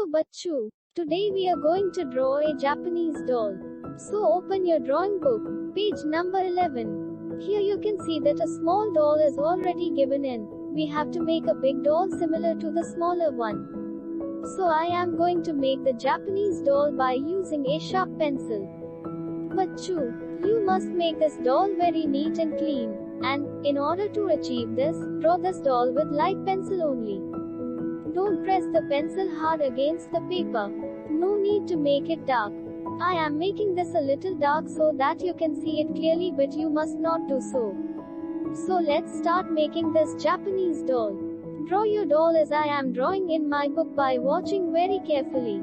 Hello Bachchu. Today we are going to draw a Japanese doll. So open your drawing book, page number 11. Here you can see that a small doll is already given in. We have to make a big doll similar to the smaller one. So I am going to make the Japanese doll by using a sharp pencil. Bachchu, you must make this doll very neat and clean. And, in order to achieve this, draw this doll with light pencil only. Don't press the pencil hard against the paper. No need to make it dark. I am making this a little dark so that you can see it clearly, but you must not do so. So let's start making this Japanese doll. Draw your doll as I am drawing in my book by watching very carefully.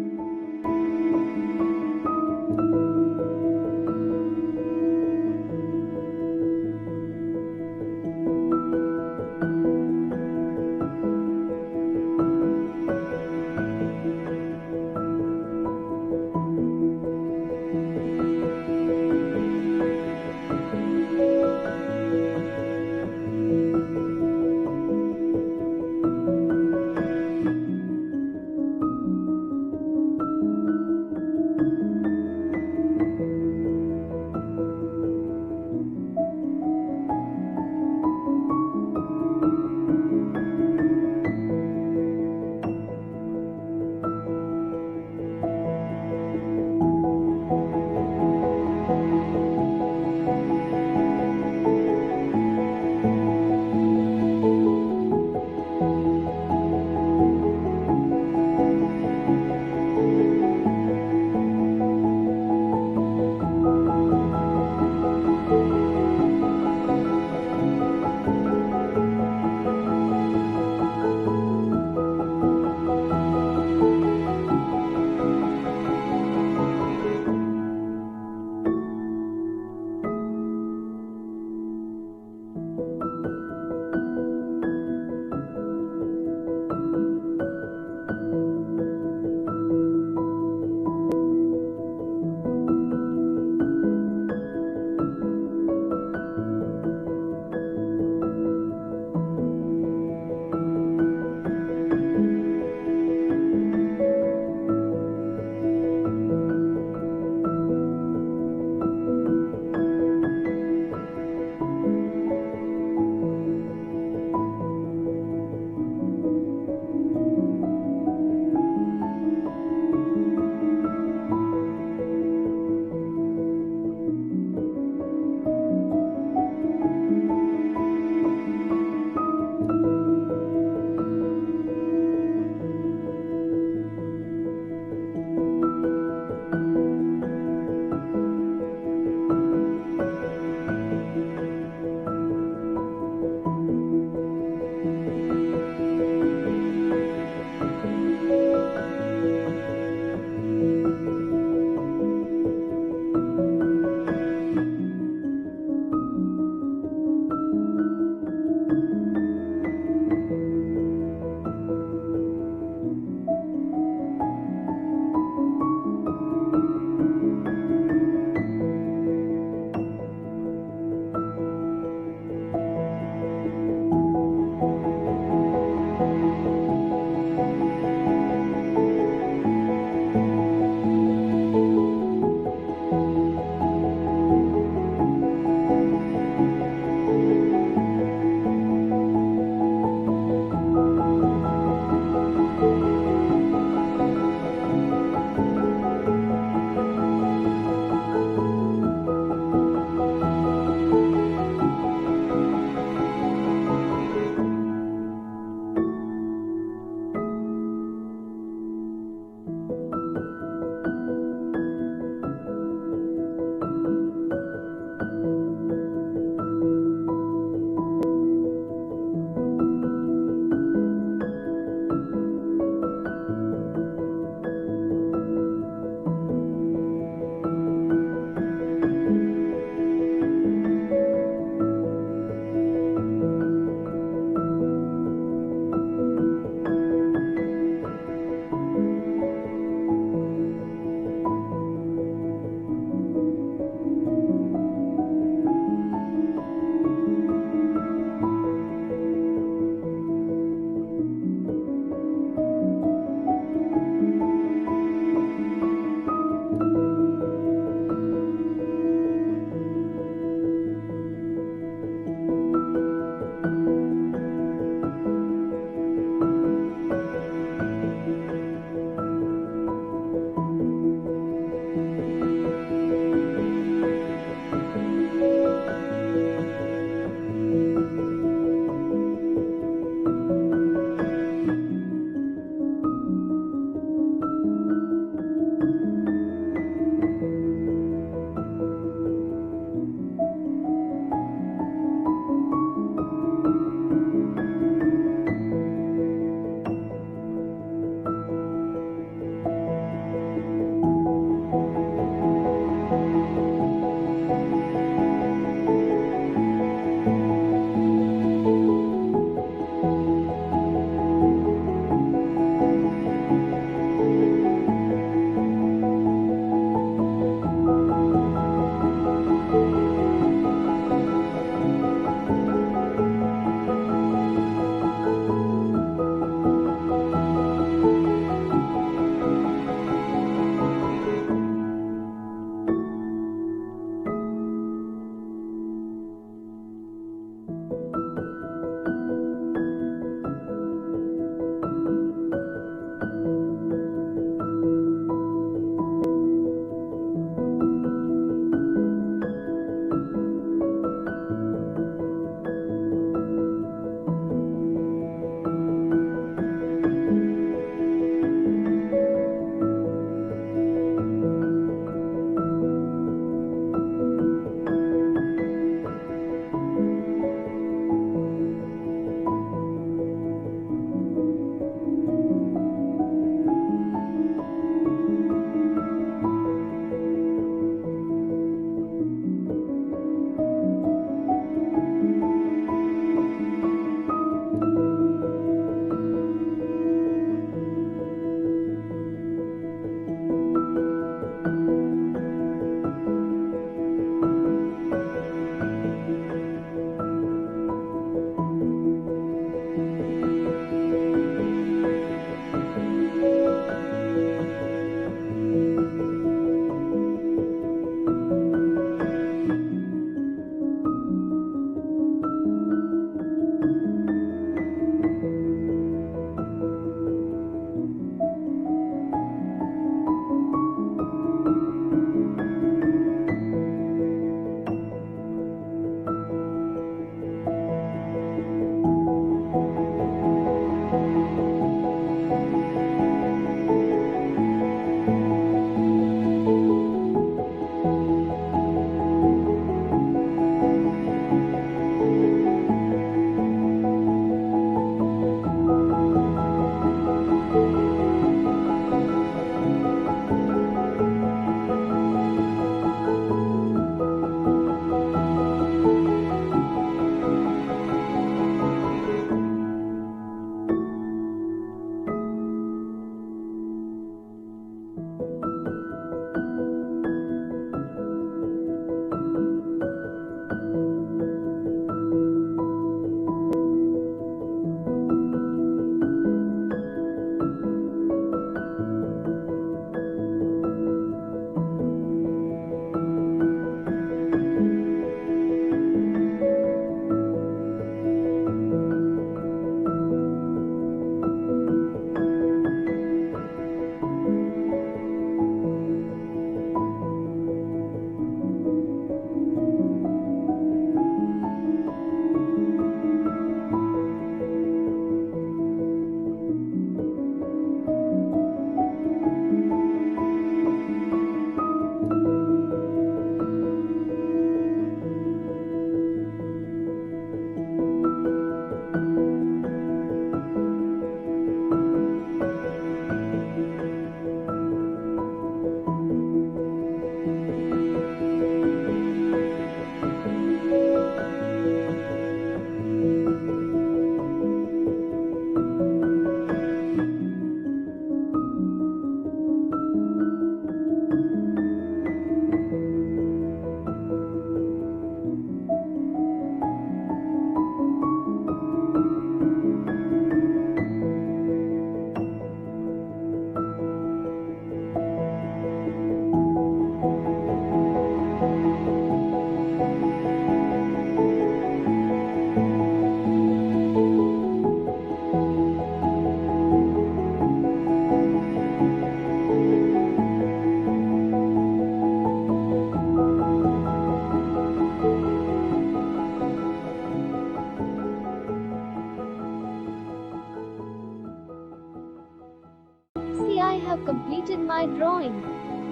I have completed my drawing.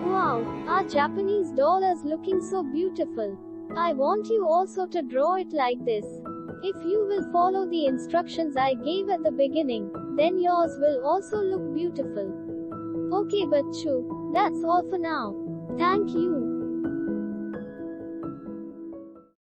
Wow, our Japanese doll is looking so beautiful. I want you also to draw it like this. If you will follow the instructions I gave at the beginning, then yours will also look beautiful. Okay Bachchu, that's all for now. Thank you.